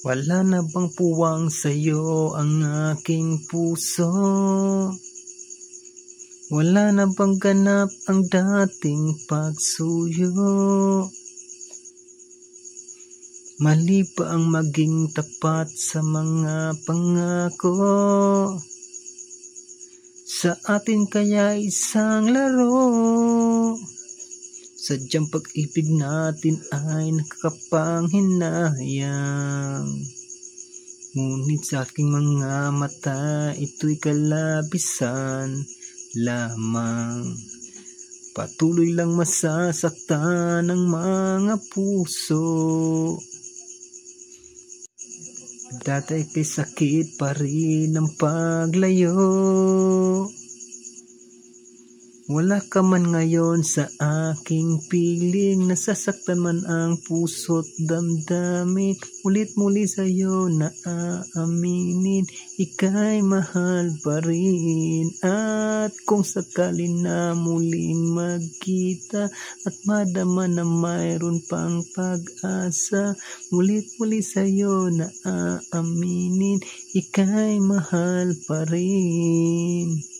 Wala na bang puwang sa'yo ang aking puso? Wala na bang ganap ang dating pagsuyo? Mali ba ang maging tapat sa mga pangako? Sa atin kaya isang laro? Sadyang pag-ibig natin ay nakakapanghinayang. Ngunit sa aking mga mata, ito'y kalabisan lamang. Patuloy lang masasaktan ang mga puso. Dati kay sakit pa rin ang paglayo. Wala ka man ngayon sa aking piling, nasasaktan man ang puso't damdamin. Ulit muli sa'yo na aaminin, ika'y mahal pa rin. At kung sakali na muling magkita at madama na mayroon pang pag-asa, ulit muli sa'yo na aaminin, ika'y mahal pa rin.